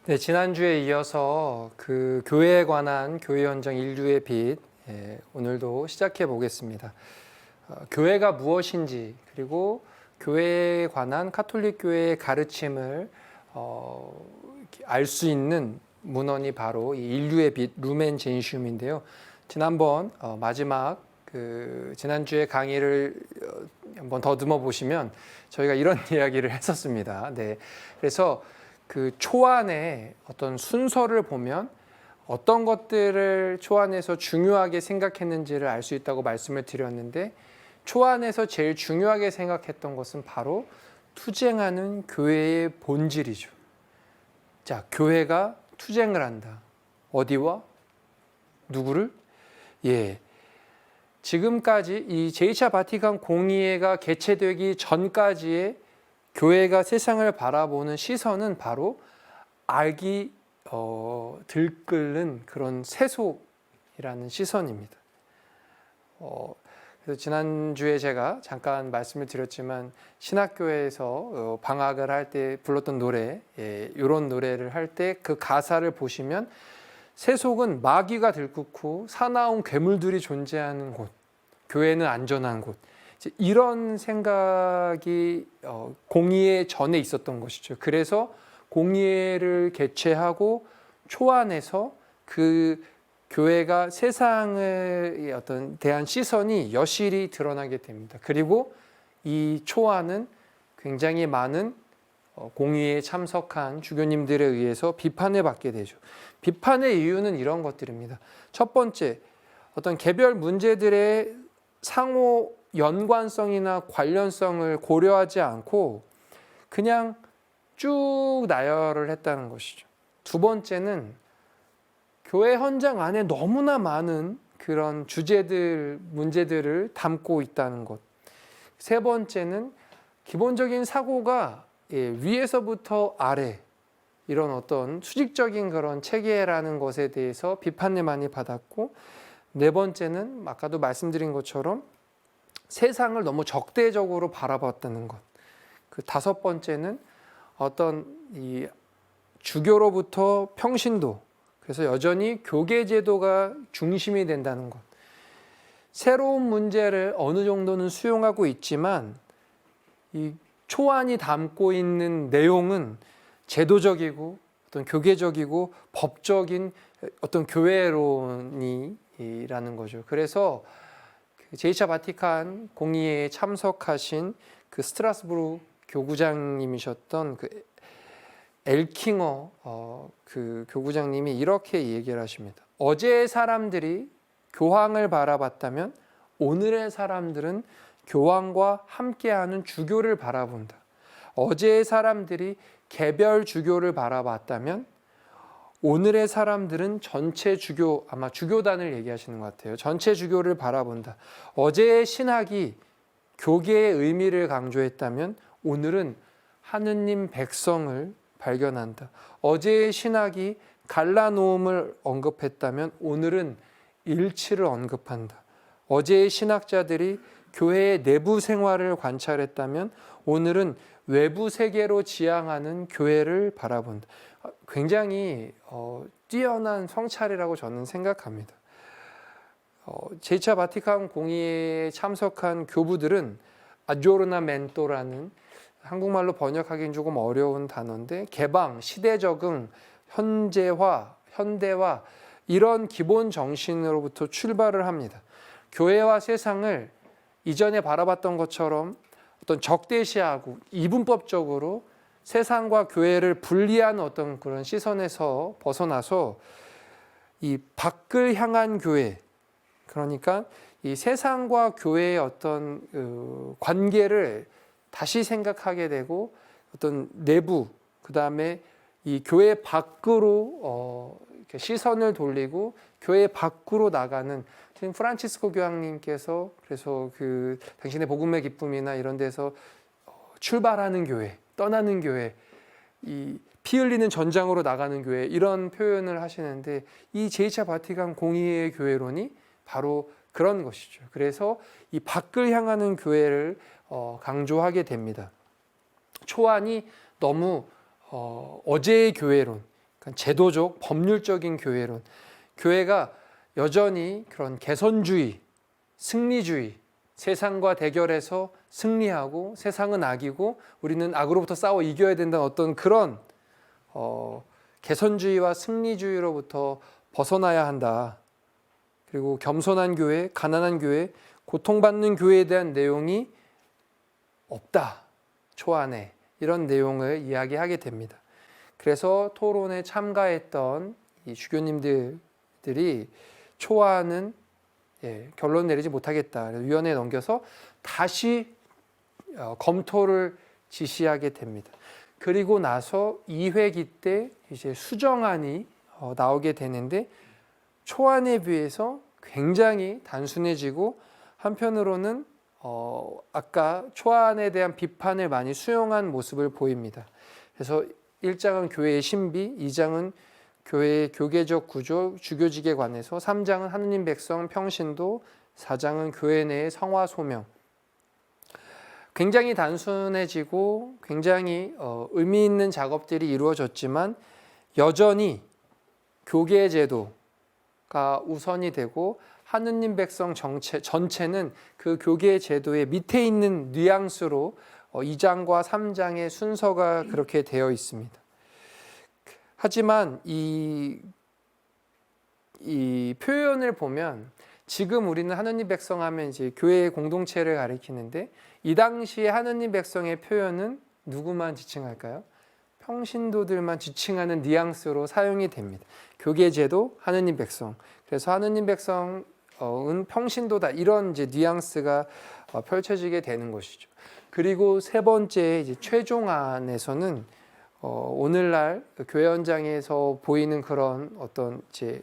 네, 지난주에 이어서 그 교회에 관한 교회 현장 인류의 빛, 오늘도 시작해 보겠습니다. 교회가 무엇인지, 그리고 교회에 관한 카톨릭 교회의 가르침을 알 수 있는 문헌이 바로 이 인류의 빛 루멘 젠시움인데요. 지난번 마지막 지난주에 강의를 한번 더듬어 보시면 저희가 이런 이야기를 했었습니다. 네, 그래서 그 초안의 어떤 순서를 보면 어떤 것들을 초안에서 중요하게 생각했는지를 알 수 있다고 말씀을 드렸는데, 초안에서 제일 중요하게 생각했던 것은 바로 투쟁하는 교회의 본질이죠. 자, 교회가 투쟁을 한다. 어디와? 누구를? 지금까지 이 제2차 바티칸 공의회가 개최되기 전까지의 교회가 세상을 바라보는 시선은 바로 알기 들끓는 그런 세속이라는 시선입니다. 그래서 지난주에 제가 잠깐 말씀을 드렸지만, 신학교에서 방학을 할 때 불렀던 노래, 이런 노래를 할 때 그 가사를 보시면 세속은 마귀가 들끓고 사나운 괴물들이 존재하는 곳, 교회는 안전한 곳, 이런 생각이 공의회 전에 있었던 것이죠. 그래서 공의회를 개최하고 초안에서 그 교회가 세상에 어떤 대한 시선이 여실히 드러나게 됩니다. 그리고 이 초안은 굉장히 많은 공의회에 참석한 주교님들에 의해서 비판을 받게 되죠. 비판의 이유는 이런 것들입니다. 첫 번째, 어떤 개별 문제들의 상호 연관성이나 관련성을 고려하지 않고 그냥 쭉 나열을 했다는 것이죠. 두 번째는 교회 현장 안에 너무나 많은 그런 주제들, 문제들을 담고 있다는 것. 세 번째는 기본적인 사고가 위에서부터 아래, 이런 어떤 수직적인 그런 체계라는 것에 대해서 비판을 많이 받았고, 네 번째는 아까도 말씀드린 것처럼 세상을 너무 적대적으로 바라봤다는 것. 그 다섯 번째는 어떤 이 주교로부터 평신도, 그래서 여전히 교계 제도가 중심이 된다는 것. 새로운 문제를 어느 정도는 수용하고 있지만 이 초안이 담고 있는 내용은 제도적이고 어떤 교계적이고 법적인 어떤 교회론이라는 거죠. 그래서 제2차 바티칸 공의회에 참석하신 그 스트라스부르 교구장님이셨던 그 엘킹어 그 교구장님이 이렇게 얘기를 하십니다. 어제의 사람들이 교황을 바라봤다면 오늘의 사람들은 교황과 함께하는 주교를 바라본다. 어제의 사람들이 개별 주교를 바라봤다면 오늘의 사람들은 전체 주교, 아마 주교단을 얘기하시는 것 같아요. 전체 주교를 바라본다. 어제의 신학이 교계의 의미를 강조했다면 오늘은 하느님 백성을 발견한다. 어제의 신학이 갈라놓음을 언급했다면 오늘은 일치를 언급한다. 어제의 신학자들이 교회의 내부 생활을 관찰했다면 오늘은 외부 세계로 지향하는 교회를 바라본다. 굉장히 뛰어난 성찰이라고 저는 생각합니다. 제2차 바티칸 공의회에 참석한 교부들은 아조르나멘토라는, 한국말로 번역하기는 조금 어려운 단어인데, 개방, 시대 적응, 현재화, 현대화, 이런 기본 정신으로부터 출발을 합니다. 교회와 세상을 이전에 바라봤던 것처럼 어떤 적대시하고 이분법적으로 세상과 교회를 분리한 어떤 그런 시선에서 벗어나서 이 밖을 향한 교회, 그러니까 이 세상과 교회의 어떤 관계를 다시 생각하게 되고, 어떤 내부, 그 다음에 이 교회 밖으로 시선을 돌리고 교회 밖으로 나가는, 지금 프란치스코 교황님께서 그래서 그 당신의 복음의 기쁨이나 이런 데서 출발하는 교회, 떠나는 교회, 이 피 흘리는 전장으로 나가는 교회, 이런 표현을 하시는데, 이 제2차 바티칸 공의회의 교회론이 바로 그런 것이죠. 그래서 이 밖을 향하는 교회를 강조하게 됩니다. 초안이 너무 어제의 교회론, 그러니까 제도적 법률적인 교회론. 교회가 여전히 그런 개선주의, 승리주의, 세상과 대결해서 승리하고 세상은 악이고 우리는 악으로부터 싸워 이겨야 된다는 어떤 그런 개선주의와 승리주의로부터 벗어나야 한다. 그리고 겸손한 교회, 가난한 교회, 고통받는 교회에 대한 내용이 없다. 초안에 이런 내용을 이야기하게 됩니다. 그래서 토론에 참가했던 이 주교님들이 초안은 결론 내리지 못하겠다. 위원회에 넘겨서 다시 검토를 지시하게 됩니다. 그리고 나서 2회기 때 이제 수정안이 나오게 되는데 초안에 비해서 굉장히 단순해지고 한편으로는 아까 초안에 대한 비판을 많이 수용한 모습을 보입니다. 그래서 1장은 교회의 신비, 2장은 교회의 교계적 구조, 주교직에 관해서, 3장은 하느님 백성 평신도, 4장은 교회 내의 성화 소명. 굉장히 단순해지고 굉장히 의미 있는 작업들이 이루어졌지만 여전히 교계 제도가 우선이 되고 하느님 백성 전체는 그 교계 제도의 밑에 있는 뉘앙스로 2장과 3장의 순서가 그렇게 되어 있습니다. 하지만 이 표현을 보면 지금 우리는 하느님 백성 하면 이제 교회의 공동체를 가리키는데 이 당시에 하느님 백성의 표현은 누구만 지칭할까요? 평신도들만 지칭하는 뉘앙스로 사용이 됩니다. 교계제도, 하느님 백성. 그래서 하느님 백성은 평신도다 이런 이제 뉘앙스가 펼쳐지게 되는 것이죠. 그리고 세 번째 이제 최종안에서는 오늘날 교회 현장에서 보이는 그런 어떤 이제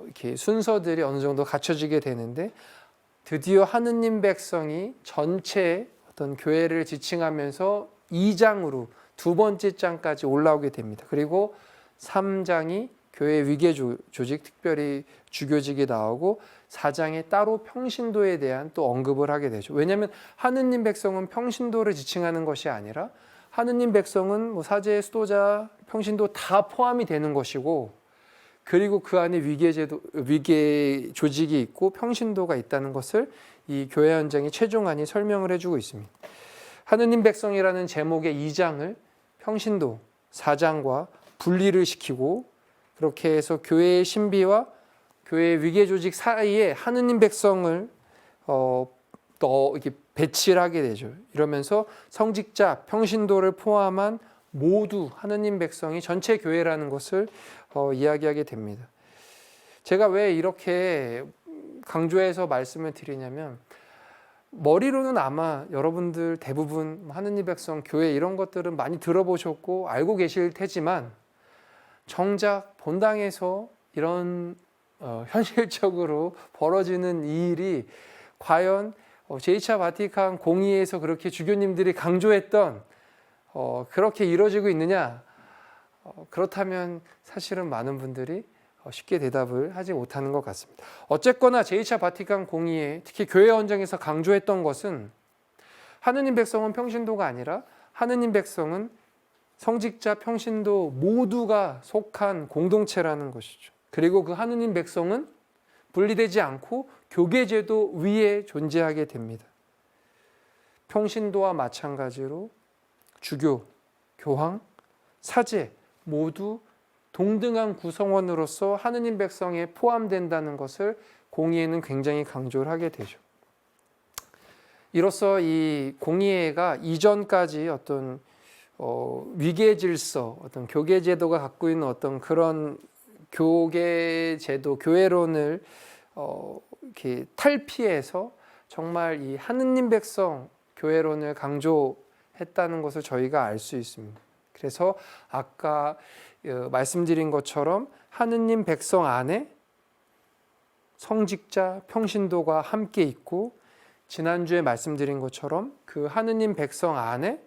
이렇게 순서들이 어느 정도 갖춰지게 되는데 드디어 하느님 백성이 전체 어떤 교회를 지칭하면서 2장으로 두 번째 장까지 올라오게 됩니다. 그리고 3장이 교회 위계 조직, 특별히 주교직이 나오고 4장에 따로 평신도에 대한 또 언급을 하게 되죠. 왜냐하면 하느님 백성은 평신도를 지칭하는 것이 아니라 하느님 백성은 뭐 사제, 수도자, 평신도 다 포함이 되는 것이고 그리고 그 안에 위계 조직이 있고 평신도가 있다는 것을 이 교회 현장의 최종안이 설명을 해주고 있습니다. 하느님 백성이라는 제목의 2장을 평신도 4장과 분리를 시키고 그렇게 해서 교회의 신비와 교회의 위계 조직 사이에 하느님 백성을 또 이렇게 배치를 하게 되죠. 이러면서 성직자, 평신도를 포함한 모두 하느님 백성이 전체 교회라는 것을 이야기하게 됩니다. 제가 왜 이렇게 강조해서 말씀을 드리냐면 머리로는 아마 여러분들 대부분 하느님 백성, 교회 이런 것들은 많이 들어보셨고 알고 계실 테지만 정작 본당에서 이런 현실적으로 벌어지는 이 일이 과연 제2차 바티칸 공의에서 그렇게 주교님들이 강조했던 그렇게 이루어지고 있느냐? 그렇다면 사실은 많은 분들이 쉽게 대답을 하지 못하는 것 같습니다. 어쨌거나 제2차 바티칸 공의에 특히 교회 헌정에서 강조했던 것은 하느님 백성은 평신도가 아니라 하느님 백성은 성직자, 평신도 모두가 속한 공동체라는 것이죠. 그리고 그 하느님 백성은 분리되지 않고 교계제도 위에 존재하게 됩니다. 평신도와 마찬가지로 주교, 교황, 사제 모두 동등한 구성원으로서 하느님 백성에 포함된다는 것을 공의회는 굉장히 강조를 하게 되죠. 이로써 이 공의회가 이전까지 어떤 위계 질서, 어떤 교계 제도가 갖고 있는 어떤 그런 교계 제도, 교회론을 이렇게 탈피해서 정말 이 하느님 백성 교회론을 강조했다는 것을 저희가 알 수 있습니다. 그래서 아까 말씀드린 것처럼 하느님 백성 안에 성직자, 평신도가 함께 있고 지난주에 말씀드린 것처럼 그 하느님 백성 안에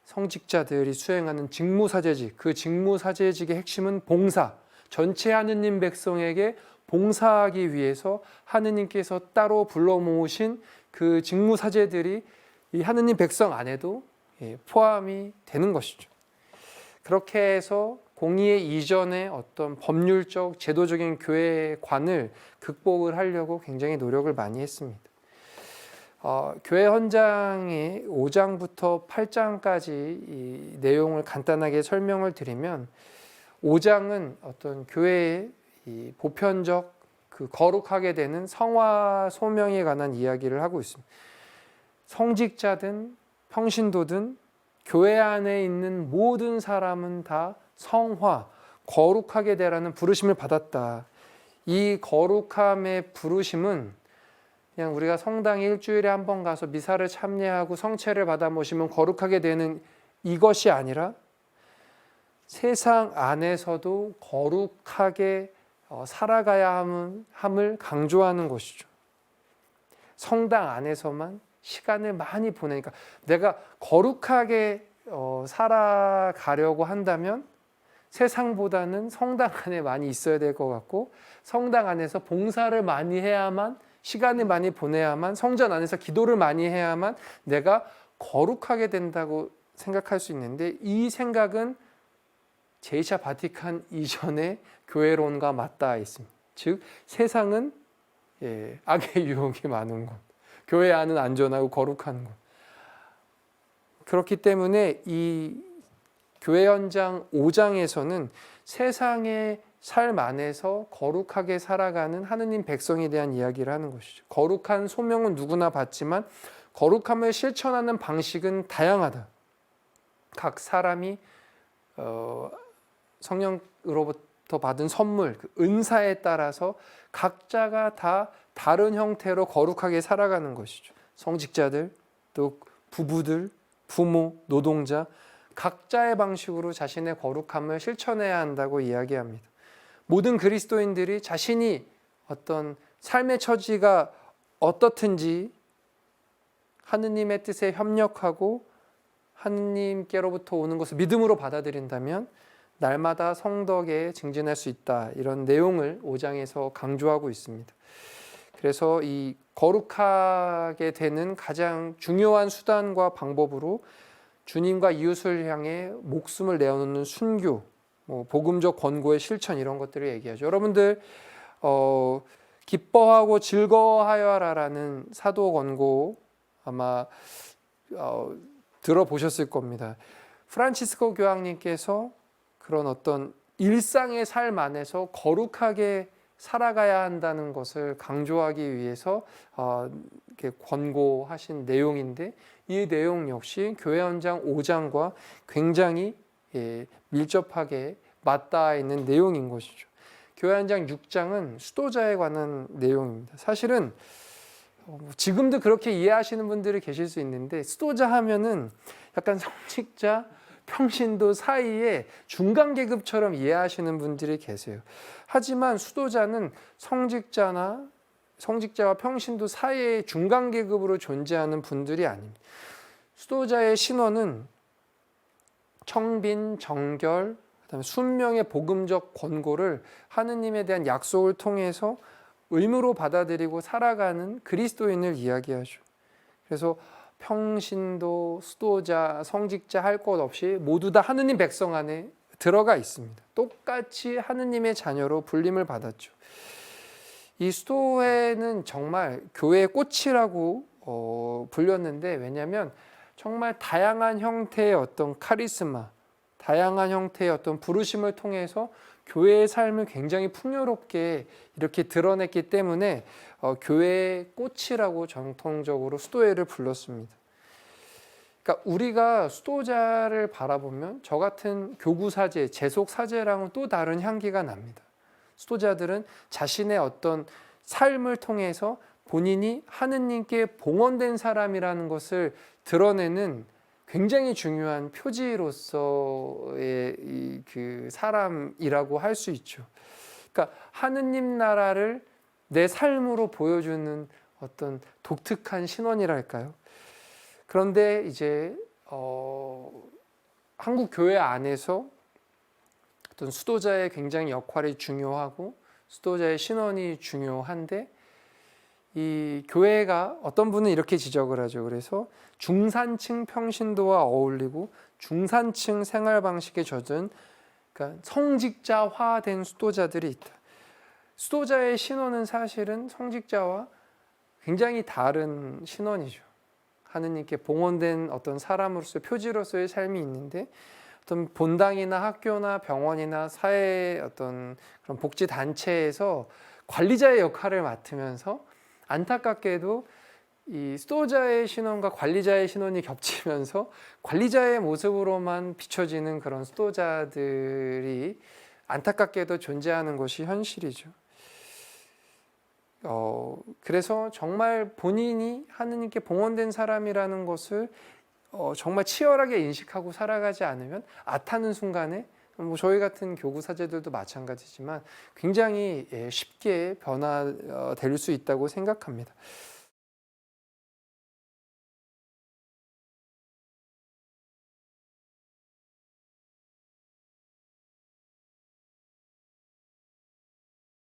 성직자들이 수행하는 직무사제직, 그 직무사제직의 핵심은 봉사, 전체 하느님 백성에게 봉사하기 위해서 하느님께서 따로 불러 모으신 그 직무사제들이 이 하느님 백성 안에도 포함이 되는 것이죠. 그렇게 해서 공의회 이전의 어떤 법률적, 제도적인 교회관을 극복을 하려고 굉장히 노력을 많이 했습니다. 교회 헌장의 5장부터 8장까지 이 내용을 간단하게 설명을 드리면 5장은 어떤 교회의 이 보편적 거룩하게 되는 성화 소명에 관한 이야기를 하고 있습니다. 성직자든 평신도든 교회 안에 있는 모든 사람은 다 성화, 거룩하게 되라는 부르심을 받았다. 이 거룩함의 부르심은 그냥 우리가 성당에 일주일에 한 번 가서 미사를 참여하고 성체를 받아 모시면 거룩하게 되는 이것이 아니라 세상 안에서도 거룩하게 살아가야 함을 강조하는 것이죠. 성당 안에서만 시간을 많이 보내니까 내가 거룩하게 살아가려고 한다면 세상보다는 성당 안에 많이 있어야 될 것 같고 성당 안에서 봉사를 많이 해야만 시간을 많이 보내야만 성전 안에서 기도를 많이 해야만 내가 거룩하게 된다고 생각할 수 있는데 이 생각은 제2차 바티칸 이전의 교회론과 맞닿아 있습니다. 즉 세상은 악의 유혹이 많은 곳, 교회 안은 안전하고 거룩한 곳. 그렇기 때문에 이 교회 헌장 5장에서는 세상의 삶 안에서 거룩하게 살아가는 하느님 백성에 대한 이야기를 하는 것이죠. 거룩한 소명은 누구나 받지만 거룩함을 실천하는 방식은 다양하다. 각 사람이 성령으로부터 받은 선물, 은사에 따라서 각자가 다 다른 형태로 거룩하게 살아가는 것이죠. 성직자들, 또 부부들, 부모, 노동자 각자의 방식으로 자신의 거룩함을 실천해야 한다고 이야기합니다. 모든 그리스도인들이 자신이 어떤 삶의 처지가 어떻든지 하느님의 뜻에 협력하고 하느님께로부터 오는 것을 믿음으로 받아들인다면 날마다 성덕에 증진할 수 있다. 이런 내용을 5장에서 강조하고 있습니다. 그래서 이 거룩하게 되는 가장 중요한 수단과 방법으로 주님과 이웃을 향해 목숨을 내어놓는 순교, 복음적 권고의 실천 이런 것들을 얘기하죠. 여러분들 기뻐하고 즐거워하여라라는 사도 권고 아마 들어보셨을 겁니다. 프란치스코 교황님께서 그런 어떤 일상의 삶 안에서 거룩하게 살아가야 한다는 것을 강조하기 위해서 이렇게 권고하신 내용인데 이 내용 역시 교회 헌장 5장과 굉장히 밀접하게 맞닿아 있는 내용인 것이죠. 교회 헌장 6장은 수도자에 관한 내용입니다. 사실은 지금도 그렇게 이해하시는 분들이 계실 수 있는데 수도자 하면은 약간 성직자, 평신도 사이에 중간 계급처럼 이해하시는 분들이 계세요. 하지만 수도자는 성직자와 평신도 사이의 중간 계급으로 존재하는 분들이 아닙니다. 수도자의 신원은 청빈, 정결, 그다음에 순명의 복음적 권고를 하느님에 대한 약속을 통해서 의무로 받아들이고 살아가는 그리스도인을 이야기하죠. 그래서 평신도, 수도자, 성직자 할 것 없이 모두 다 하느님 백성 안에 들어가 있습니다. 똑같이 하느님의 자녀로 불림을 받았죠. 이 수도회는 정말 교회의 꽃이라고 불렸는데 왜냐하면 정말 다양한 형태의 어떤 카리스마, 다양한 형태의 어떤 부르심을 통해서 교회의 삶을 굉장히 풍요롭게 이렇게 드러냈기 때문에 교회의 꽃이라고 정통적으로 수도회를 불렀습니다. 그러니까 우리가 수도자를 바라보면 저 같은 교구사제, 재속사제랑은 또 다른 향기가 납니다. 수도자들은 자신의 어떤 삶을 통해서 본인이 하느님께 봉헌된 사람이라는 것을 드러내는 굉장히 중요한 표지로서의 그 사람이라고 할 수 있죠. 그러니까 하느님 나라를 내 삶으로 보여주는 어떤 독특한 신원이랄까요? 그런데 이제 한국 교회 안에서 어떤 수도자의 굉장히 역할이 중요하고 수도자의 신원이 중요한데 이 교회가 어떤 분은 이렇게 지적을 하죠. 그래서 중산층 평신도와 어울리고 중산층 생활 방식에 젖은 그러니까 성직자화된 수도자들이 있다. 수도자의 신원은 사실은 성직자와 굉장히 다른 신원이죠. 하느님께 봉헌된 어떤 사람으로서 표지로서의 삶이 있는데 어떤 본당이나 학교나 병원이나 사회 어떤 그런 복지 단체에서 관리자의 역할을 맡으면서 안타깝게도 이 수도자의 신원과 관리자의 신원이 겹치면서 관리자의 모습으로만 비춰지는 그런 수도자들이 안타깝게도 존재하는 것이 현실이죠. 그래서 정말 본인이 하느님께 봉헌된 사람이라는 것을 정말 치열하게 인식하고 살아가지 않으면 아타는 순간에 뭐 저희 같은 교구 사제들도 마찬가지지만 굉장히 쉽게 변화될 수 있다고 생각합니다.